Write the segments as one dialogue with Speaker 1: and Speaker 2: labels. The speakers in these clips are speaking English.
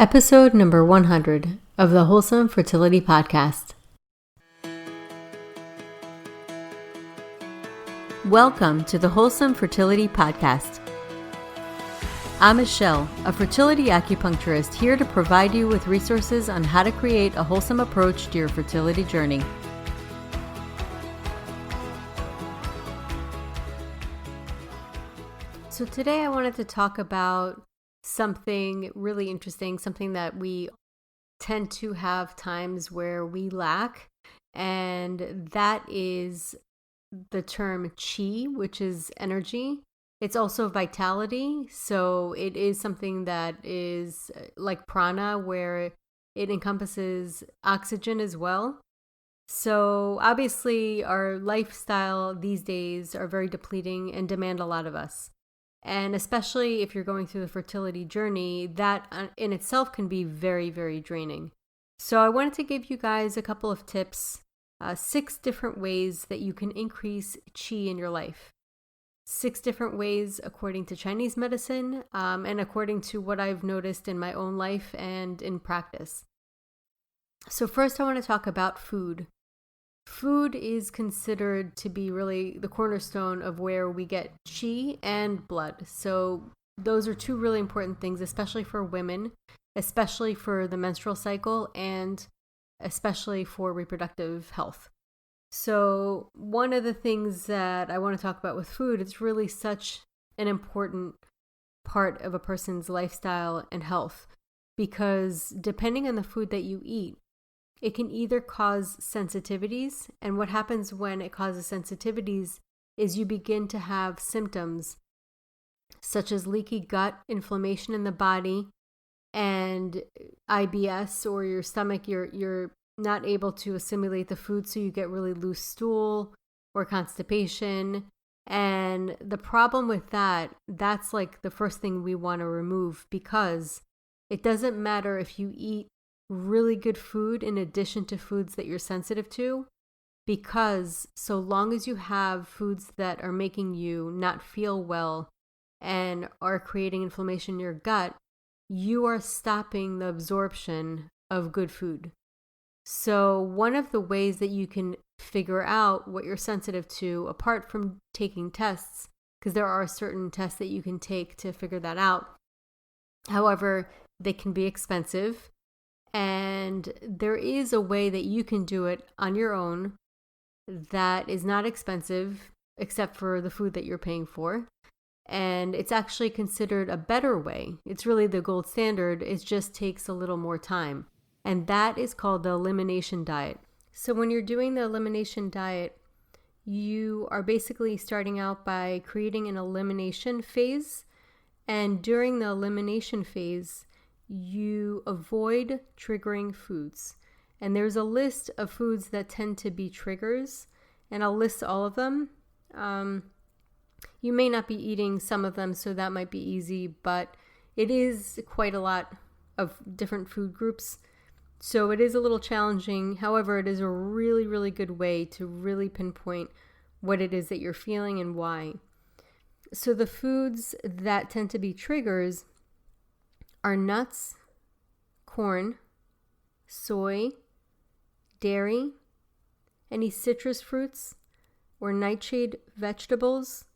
Speaker 1: Episode number 100 of the Wholesome Fertility Podcast. Welcome to the Wholesome Fertility Podcast. I'm Michelle, a fertility acupuncturist here to provide you with resources on how to create a wholesome approach to your fertility journey. So today I wanted to talk about something really interesting, something that we tend to have times where we lack, and that is the term chi, which is energy. It's also vitality, so it is something that is like prana, where it encompasses oxygen as well. So obviously our lifestyle these days are very depleting and demand a lot of us. And especially if you're going through the fertility journey, that in itself can be very, very draining. So I wanted to give you guys a couple of tips, 6 different ways that you can increase qi in your life. 6 different ways according to Chinese medicine, and according to what I've noticed in my own life and in practice. So first I want to talk about food. Food is considered to be really the cornerstone of where we get qi and blood. So those are 2 really important things, especially for women, especially for the menstrual cycle, and especially for reproductive health. So one of the things that I want to talk about with food, it's really such an important part of a person's lifestyle and health, because depending on the food that you eat, it can either cause sensitivities, and what happens when it causes sensitivities is you begin to have symptoms such as leaky gut, inflammation in the body, and IBS, or your stomach, you're not able to assimilate the food, so you get really loose stool or constipation. And the problem with that's like the first thing we want to remove, because it doesn't matter if you eat really good food in addition to foods that you're sensitive to, because so long as you have foods that are making you not feel well and are creating inflammation in your gut, you are stopping the absorption of good food. So one of the ways that you can figure out what you're sensitive to, apart from taking tests, because there are certain tests that you can take to figure that out. However, they can be expensive. And there is a way that you can do it on your own that is not expensive, except for the food that you're paying for. And it's actually considered a better way. It's really the gold standard. It just takes a little more time. And that is called the elimination diet. So when you're doing the elimination diet, you are basically starting out by creating an elimination phase. And during the elimination phase, you avoid triggering foods. And there's a list of foods that tend to be triggers, and I'll list all of them. You may not be eating some of them, so that might be easy, but it is quite a lot of different food groups. So it is a little challenging. However, it is a really, really good way to really pinpoint what it is that you're feeling and why. So the foods that tend to be triggers are nuts, corn, soy, dairy, any citrus fruits or nightshade vegetables,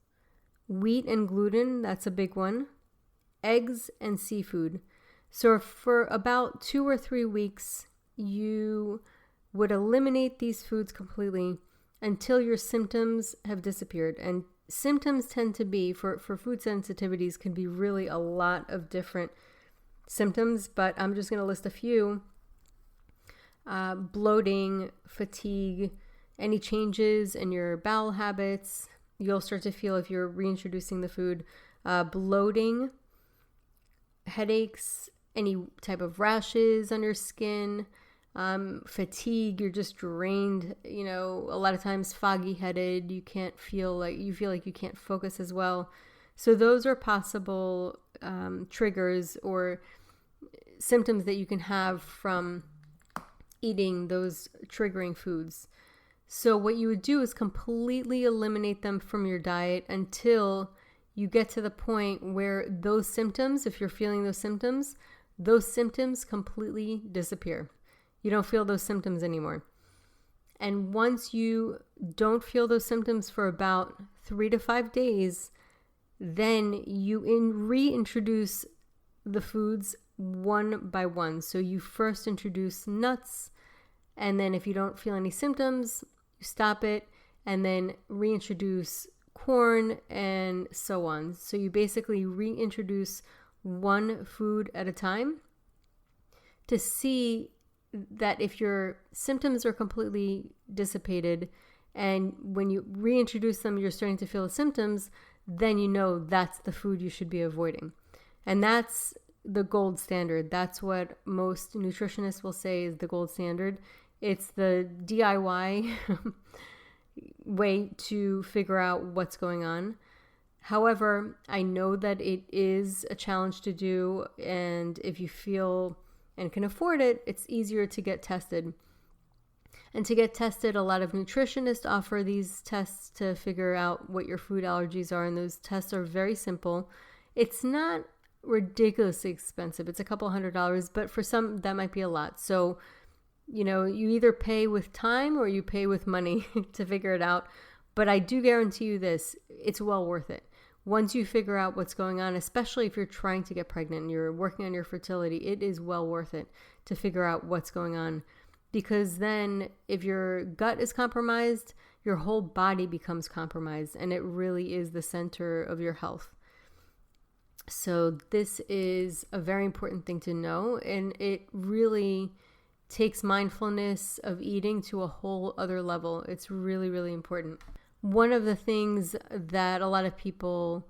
Speaker 1: wheat and gluten, that's a big one, eggs, and seafood. So for about 2 or 3 weeks, you would eliminate these foods completely until your symptoms have disappeared. And symptoms tend to be, for food sensitivities, can be really a lot of different symptoms, but I'm just going to list a few. Bloating, fatigue, any changes in your bowel habits. You'll start to feel if you're reintroducing the food. Bloating, headaches, any type of rashes on your skin, fatigue, you're just drained, a lot of times foggy headed, you feel like you can't focus as well. So those are possible triggers or symptoms that you can have from eating those triggering foods. So what you would do is completely eliminate them from your diet until you get to the point where those symptoms, if you're feeling those symptoms, those symptoms completely disappear. You don't feel those symptoms anymore. And once you don't feel those symptoms for about 3 to 5 days, then you reintroduce the foods one by one. So you first introduce nuts, and then if you don't feel any symptoms, you stop it, and then reintroduce corn and so on. So you basically reintroduce one food at a time to see that if your symptoms are completely dissipated and when you reintroduce them, you're starting to feel the symptoms, then you know that's the food you should be avoiding. And that's the gold standard. That's what most nutritionists will say is the gold standard. It's the DIY way to figure out what's going on. However, I know that it is a challenge to do, and if you feel and can afford it, it's easier to get tested. And to get tested, a lot of nutritionists offer these tests to figure out what your food allergies are, and those tests are very simple. It's not ridiculously expensive. It's a couple $100, but for some, that might be a lot. So, you either pay with time or you pay with money to figure it out. But I do guarantee you this, it's well worth it. Once you figure out what's going on, especially if you're trying to get pregnant and you're working on your fertility, it is well worth it to figure out what's going on. Because then if your gut is compromised, your whole body becomes compromised, and it really is the center of your health. So this is a very important thing to know, and it really takes mindfulness of eating to a whole other level. It's really, really important. One of the things that a lot of people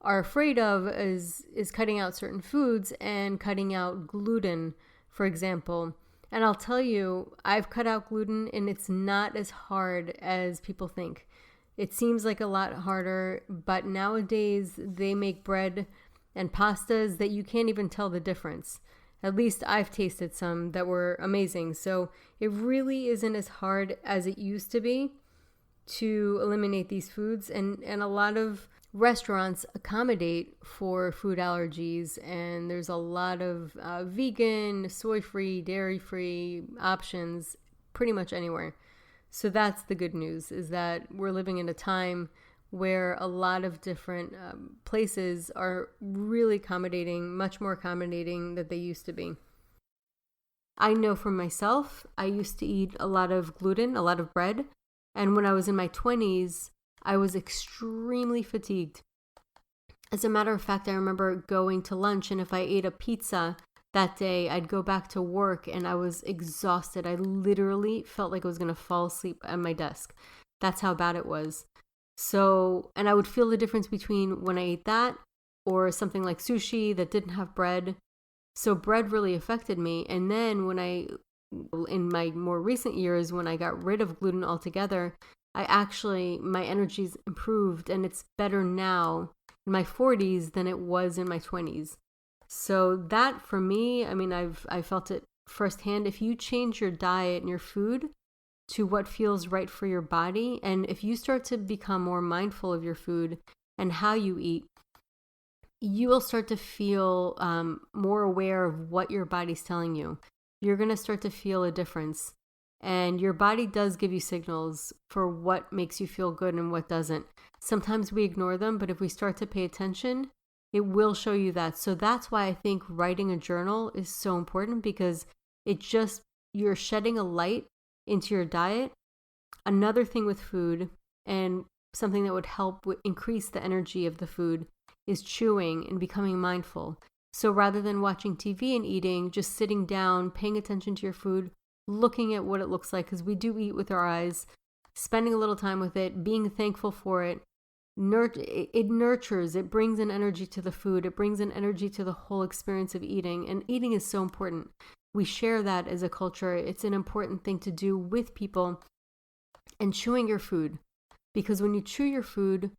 Speaker 1: are afraid of is cutting out certain foods and cutting out gluten, for example. And I'll tell you, I've cut out gluten, and it's not as hard as people think. It seems like a lot harder, but nowadays they make bread and pastas that you can't even tell the difference. At least I've tasted some that were amazing. So it really isn't as hard as it used to be to eliminate these foods. And a lot of restaurants accommodate for food allergies. And there's a lot of vegan, soy-free, dairy-free options pretty much anywhere. So that's the good news, is that we're living in a time where a lot of different places are really accommodating, much more accommodating than they used to be. I know for myself, I used to eat a lot of gluten, a lot of bread. And when I was in my 20s, I was extremely fatigued. As a matter of fact, I remember going to lunch, and if I ate a pizza that day, I'd go back to work and I was exhausted. I literally felt like I was going to fall asleep at my desk. That's how bad it was. So, and I would feel the difference between when I ate that or something like sushi that didn't have bread. So bread really affected me. And then in my more recent years, when I got rid of gluten altogether, my energy's improved, and it's better now in my 40s than it was in my 20s. So that for me, I felt it firsthand. If you change your diet and your food to what feels right for your body, and if you start to become more mindful of your food and how you eat, you will start to feel more aware of what your body's telling you. You're going to start to feel a difference. And your body does give you signals for what makes you feel good and what doesn't. Sometimes we ignore them, but if we start to pay attention, it will show you that. So that's why I think writing a journal is so important, because you're shedding a light into your diet. Another thing with food, and something that would help increase the energy of the food, is chewing and becoming mindful. So rather than watching TV and eating, just sitting down, paying attention to your food, looking at what it looks like, because we do eat with our eyes, spending a little time with it, being thankful for it. It nurtures, it brings an energy to the food, it brings an energy to the whole experience of eating. And eating is so important. We share that as a culture. It's an important thing to do with people. And chewing your food, because when you chew your food,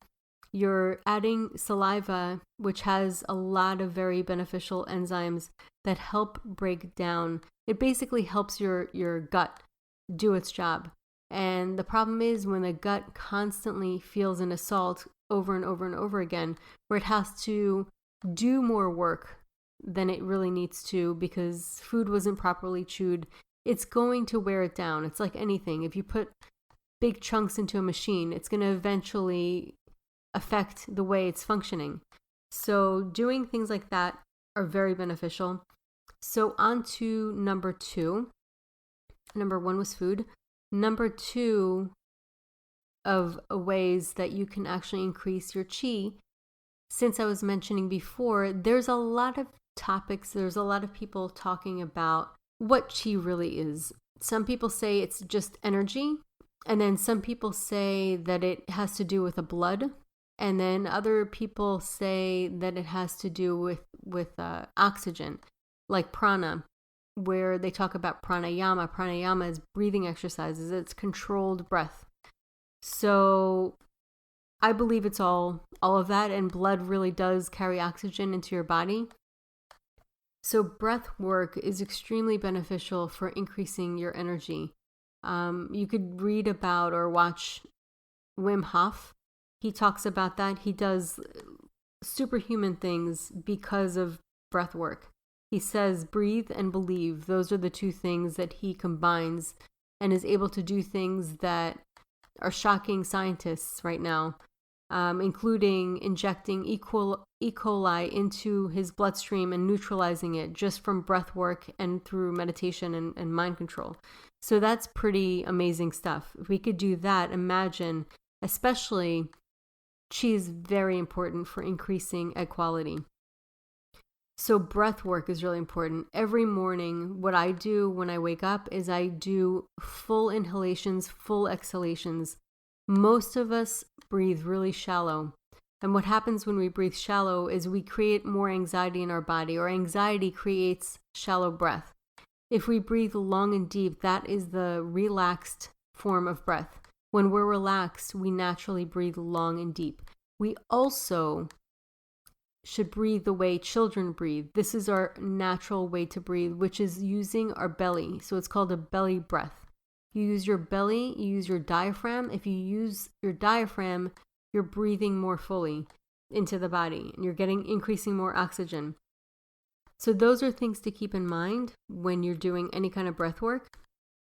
Speaker 1: you're adding saliva, which has a lot of very beneficial enzymes that help break down. It basically helps your gut do its job. And the problem is when the gut constantly feels an assault over and over and over again, where it has to do more work than it really needs to because food wasn't properly chewed, it's going to wear it down. It's like anything. If you put big chunks into a machine, it's going to eventually affect the way it's functioning. So doing things like that are very beneficial. So on to number 2. Number 1 was food. Number 2 of ways that you can actually increase your chi, since I was mentioning before, there's a lot of topics, there's a lot of people talking about what chi really is. Some people say it's just energy, and then some people say that it has to do with the blood, and then other people say that it has to do with oxygen, like prana, where they talk about pranayama. Pranayama is breathing exercises. It's controlled breath. So I believe it's all of that, and blood really does carry oxygen into your body. So breath work is extremely beneficial for increasing your energy. You could read about or watch Wim Hof. He talks about that. He does superhuman things because of breath work. He says breathe and believe. Those are the 2 things that he combines and is able to do things that are shocking scientists right now, including injecting E. coli into his bloodstream and neutralizing it just from breath work and through meditation and mind control. So that's pretty amazing stuff. If we could do that, imagine, especially chi is very important for increasing egg quality. So breath work is really important. Every morning, what I do when I wake up is I do full inhalations, full exhalations. Most of us breathe really shallow. And what happens when we breathe shallow is we create more anxiety in our body, or anxiety creates shallow breath. If we breathe long and deep, that is the relaxed form of breath. When we're relaxed, we naturally breathe long and deep. We also should breathe the way children breathe. This is our natural way to breathe, which is using our belly. So it's called a belly breath. You use your belly, you use your diaphragm. If you use your diaphragm, you're breathing more fully into the body and you're increasing more oxygen. So those are things to keep in mind when you're doing any kind of breath work.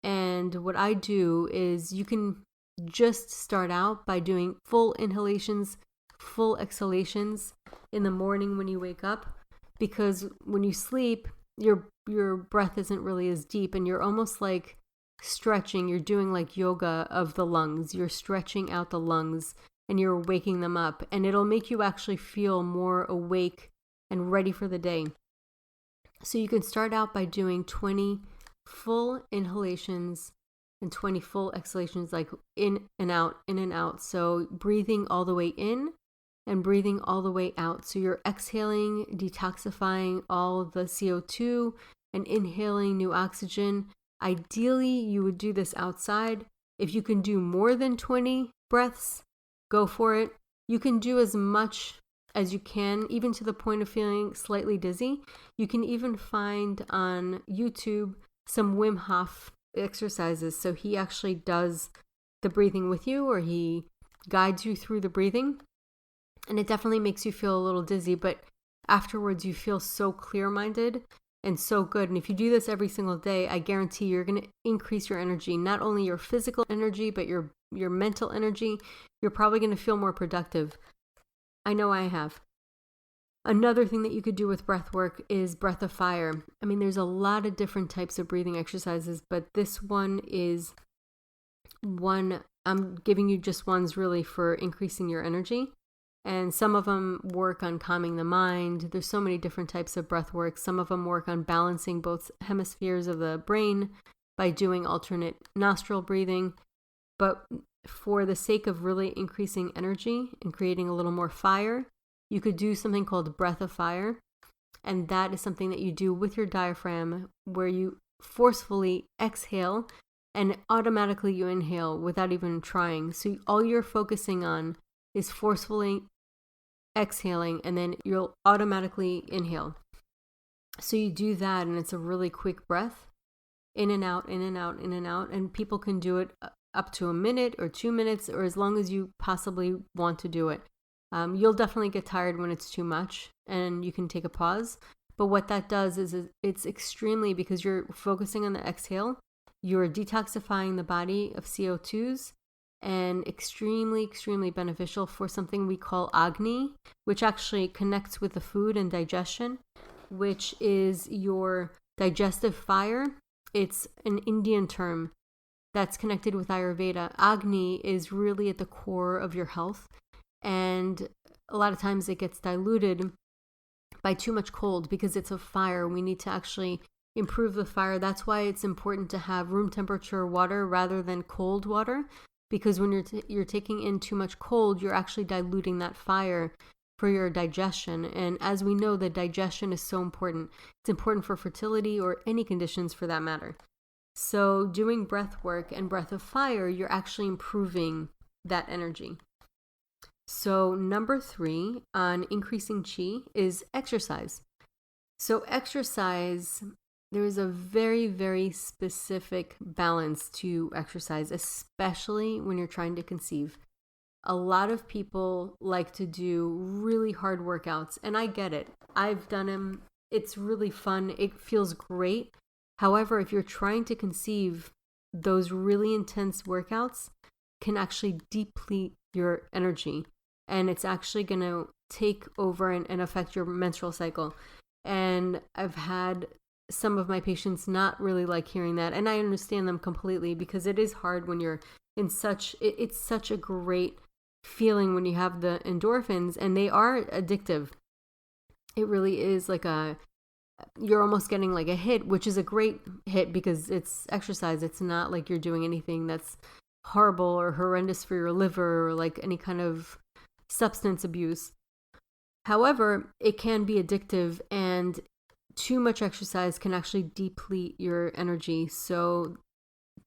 Speaker 1: And what I do is you can just start out by doing full inhalations, full exhalations in the morning when you wake up, because when you sleep, your breath isn't really as deep and you're almost like stretching. You're doing like yoga of the lungs. You're stretching out the lungs and you're waking them up, and it'll make you actually feel more awake and ready for the day. So you can start out by doing 20 full inhalations and 20 full exhalations, like in and out, in and out. So breathing all the way in and breathing all the way out. So you're exhaling, detoxifying all the CO2 and inhaling new oxygen. Ideally, you would do this outside. If you can do more than 20 breaths, go for it. You can do as much as you can, even to the point of feeling slightly dizzy. You can even find on YouTube some Wim Hof exercises. So he actually does the breathing with you, or he guides you through the breathing. And it definitely makes you feel a little dizzy, but afterwards you feel so clear-minded and so good. And if you do this every single day, I guarantee you're going to increase your energy, not only your physical energy, but your mental energy. You're probably going to feel more productive. I know I have. Another thing that you could do with breath work is breath of fire. I mean, there's a lot of different types of breathing exercises, but this one is one, I'm giving you just ones really for increasing your energy. And some of them work on calming the mind. There's so many different types of breath work. Some of them work on balancing both hemispheres of the brain by doing alternate nostril breathing. But for the sake of really increasing energy and creating a little more fire, you could do something called breath of fire. And that is something that you do with your diaphragm, where you forcefully exhale and automatically you inhale without even trying. So all you're focusing on is forcefully exhaling, and then you'll automatically inhale. So you do that, and it's a really quick breath, in and out, in and out, in and out. And people can do it up to a minute or 2 minutes, or as long as you possibly want to do it. You'll definitely get tired when it's too much, and you can take a pause. But what that does is it's extremely, because you're focusing on the exhale, you're detoxifying the body of CO2s, and extremely, extremely beneficial for something we call Agni, which actually connects with the food and digestion, which is your digestive fire. It's an Indian term that's connected with Ayurveda. Agni is really at the core of your health, and a lot of times it gets diluted by too much cold because it's a fire. We need to actually improve the fire. That's why it's important to have room temperature water rather than cold water, because when you're taking in too much cold, you're actually diluting that fire for your digestion. And as we know, the digestion is so important. It's important for fertility or any conditions for that matter. So doing breath work and breath of fire, you're actually improving that energy. So number 3 on increasing chi is exercise. So exercise, there is a very, very specific balance to exercise, especially when you're trying to conceive. A lot of people like to do really hard workouts, and I get it. I've done them. It's really fun. It feels great. However, if you're trying to conceive, those really intense workouts can actually deplete your energy, and it's actually going to take over and affect your menstrual cycle. And I've had some of my patients not really like hearing that, and I understand them completely, because it is hard when you're in it's such a great feeling when you have the endorphins, and they are addictive. It really is like you're almost getting like a hit, which is a great hit because it's exercise. It's not like you're doing anything that's horrible or horrendous for your liver or like any kind of substance abuse. However, it can be addictive, and too much exercise can actually deplete your energy. So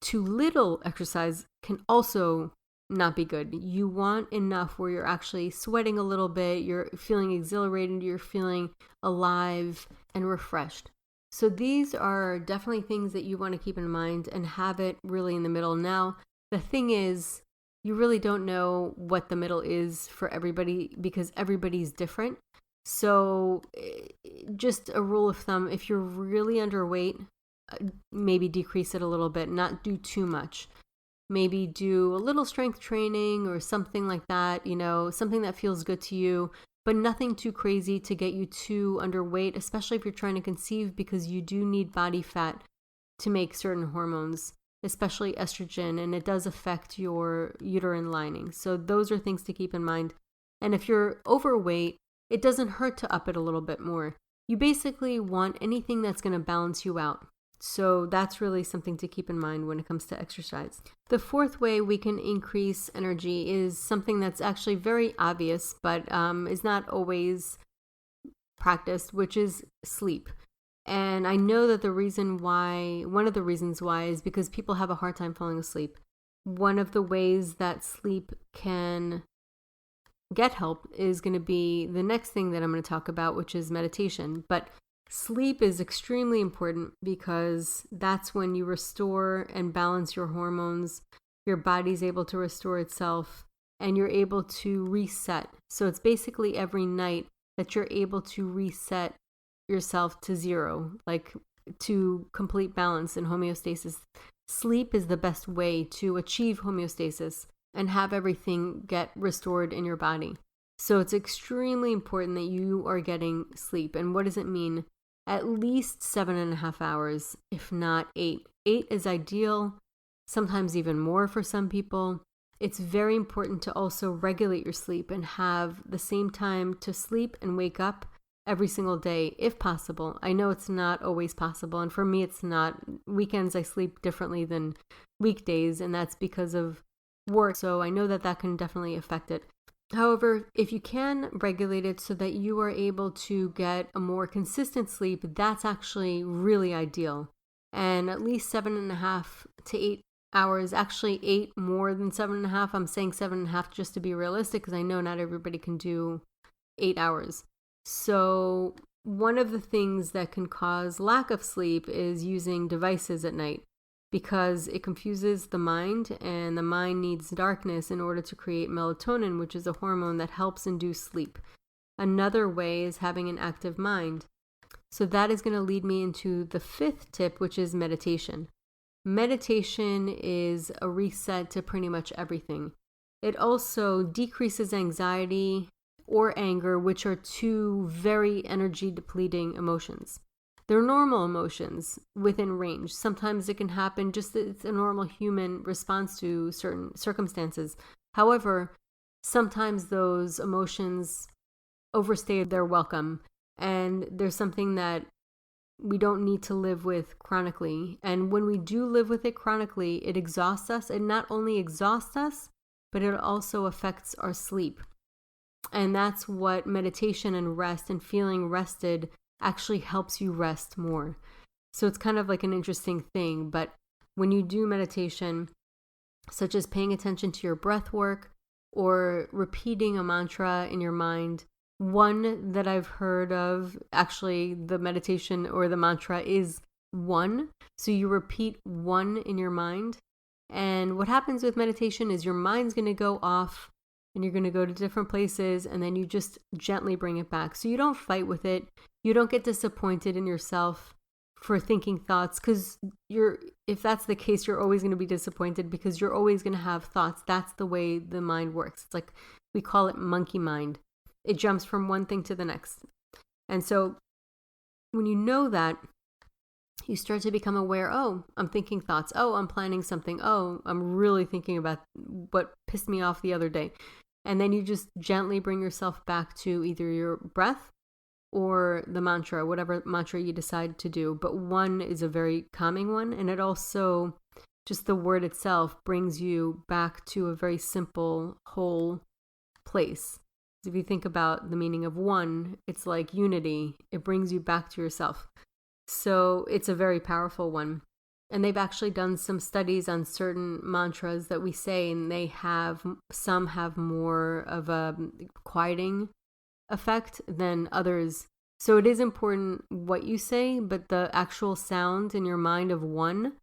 Speaker 1: too little exercise can also not be good. You want enough where you're actually sweating a little bit, you're feeling exhilarated, you're feeling alive and refreshed. So these are definitely things that you want to keep in mind and have it really in the middle. Now, the thing is, you really don't know what the middle is for everybody because everybody's different. So just a rule of thumb, if you're really underweight, maybe decrease it a little bit, not do too much. Maybe do a little strength training or something like that, something that feels good to you, but nothing too crazy to get you too underweight, especially if you're trying to conceive, because you do need body fat to make certain hormones, especially estrogen, and it does affect your uterine lining. So those are things to keep in mind. And if you're overweight, it doesn't hurt to up it a little bit more. You basically want anything that's going to balance you out. So that's really something to keep in mind when it comes to exercise. The 4th way we can increase energy is something that's actually very obvious, but is not always practiced, which is sleep. And I know that one of the reasons why is because people have a hard time falling asleep. One of the ways that sleep can get help is going to be the next thing that I'm going to talk about, which is meditation. But sleep is extremely important because that's when you restore and balance your hormones. Your body's able to restore itself and you're able to reset. So it's basically every night that you're able to reset yourself to zero, like to complete balance and homeostasis. Sleep is the best way to achieve homeostasis and have everything get restored in your body. So it's extremely important that you are getting sleep. And what does it mean? At least 7.5 hours, if not 8. 8 is ideal, sometimes even more for some people. It's very important to also regulate your sleep and have the same time to sleep and wake up every single day, if possible. I know it's not always possible, and for me it's not. Weekends I sleep differently than weekdays, and that's because of work. So I know that can definitely affect it. However, if you can regulate it so that you are able to get a more consistent sleep, that's actually really ideal. And at least 7.5 to 8 hours, actually 8 more than 7.5. I'm saying 7.5 just to be realistic because I know not everybody can do 8 hours. So one of the things that can cause lack of sleep is using devices at night, because it confuses the mind, and the mind needs darkness in order to create melatonin, which is a hormone that helps induce sleep. Another way is having an active mind. So that is going to lead me into the fifth tip, which is meditation. Meditation is a reset to pretty much everything. It also decreases anxiety or anger, which are two very energy depleting emotions. They're normal emotions within range. Sometimes it can happen, just it's a normal human response to certain circumstances. However, sometimes those emotions overstay their welcome, and there's something that we don't need to live with chronically. And when we do live with it chronically, it exhausts us. It not only exhausts us, but it also affects our sleep. And that's what meditation and rest and feeling rested actually helps you rest more. So it's kind of like an interesting thing. But when you do meditation, such as paying attention to your breath work or repeating a mantra in your mind, one that I've heard of, actually, the meditation or the mantra is one. So you repeat one in your mind. And what happens with meditation is your mind's going to go off and you're going to go to different places, and then you just gently bring it back. So you don't fight with it. You don't get disappointed in yourself for thinking thoughts, because if that's the case, you're always going to be disappointed because you're always going to have thoughts. That's the way the mind works. It's like, we call it monkey mind. It jumps from one thing to the next. And so when you know that, you start to become aware, oh, I'm thinking thoughts. Oh, I'm planning something. Oh, I'm really thinking about what pissed me off the other day. And then you just gently bring yourself back to either your breath or the mantra, whatever mantra you decide to do. But one is a very calming one. And it also, just the word itself, brings you back to a very simple, whole place. If you think about the meaning of one, it's like unity. It brings you back to yourself. So it's a very powerful one. And they've actually done some studies on certain mantras that we say, and some have more of a quieting effect than others. So it is important what you say, but the actual sound in your mind of one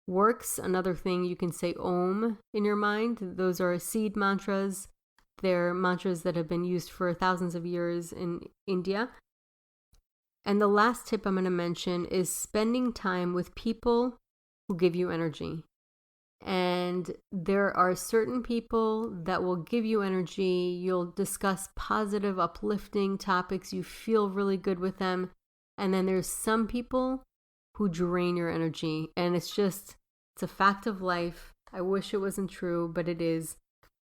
Speaker 1: works. Another thing, you can say Om in your mind. Those are seed mantras. They're mantras that have been used for thousands of years in India. And the last tip I'm going to mention is spending time with people who give you energy. And there are certain people that will give you energy. You'll discuss positive, uplifting topics. You feel really good with them. And then there's some people who drain your energy. And it's a fact of life. I wish it wasn't true, but it is.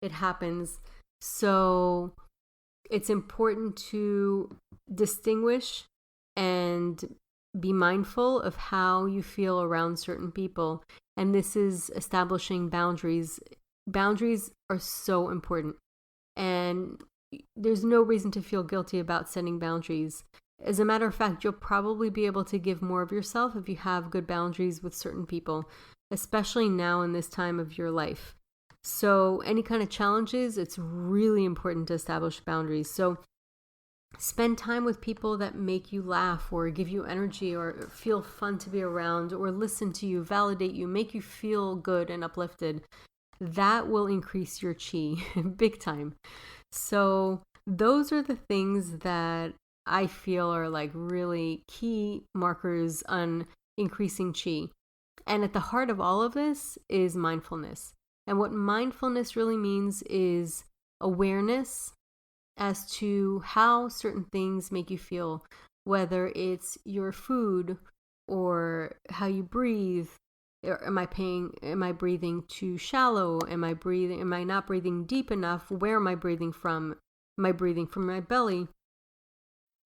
Speaker 1: It happens. So it's important to distinguish and be mindful of how you feel around certain people. And this is establishing boundaries. Boundaries are so important. And there's no reason to feel guilty about setting boundaries. As a matter of fact, you'll probably be able to give more of yourself if you have good boundaries with certain people, especially now in this time of your life. So any kind of challenges, it's really important to establish boundaries. So spend time with people that make you laugh or give you energy or feel fun to be around or listen to you, validate you, make you feel good and uplifted. That will increase your chi big time. So those are the things that I feel are like really key markers on increasing chi. And at the heart of all of this is mindfulness. And what mindfulness really means is awareness as to how certain things make you feel, whether it's your food or how you breathe. Am I breathing too shallow? Am I not breathing deep enough? Where am I breathing from? Am I breathing from my belly?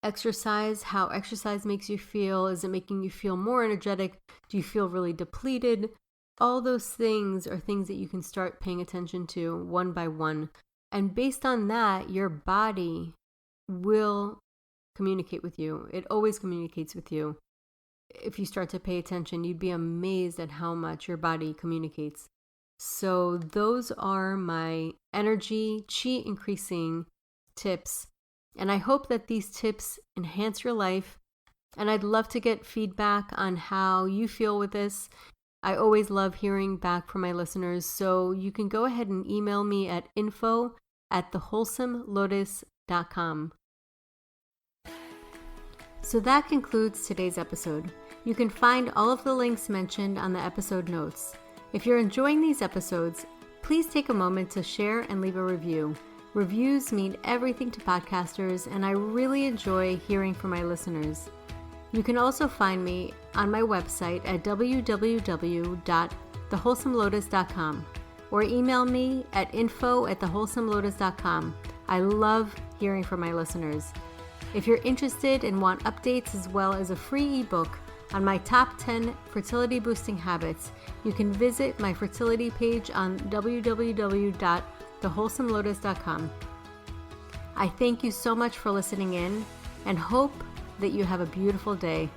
Speaker 1: Exercise, how exercise makes you feel. Is it making you feel more energetic? Do you feel really depleted? All those things are things that you can start paying attention to one by one. And based on that, your body will communicate with you. It always communicates with you. If you start to pay attention, you'd be amazed at how much your body communicates. So those are my energy, chi increasing tips. And I hope that these tips enhance your life. And I'd love to get feedback on how you feel with this. I always love hearing back from my listeners. So you can go ahead and email me at info@thewholesomelotus.com. So that concludes today's episode. You can find all of the links mentioned on the episode notes. If you're enjoying these episodes, please take a moment to share and leave a review. Reviews mean everything to podcasters, and I really enjoy hearing from my listeners. You can also find me on my website at www.thewholesomelotus.com or email me at info@thewholesomelotus.com. I love hearing from my listeners. If you're interested and want updates as well as a free ebook on my top 10 fertility boosting habits, you can visit my fertility page on www.thewholesomelotus.com. I thank you so much for listening in and hope that you have a beautiful day.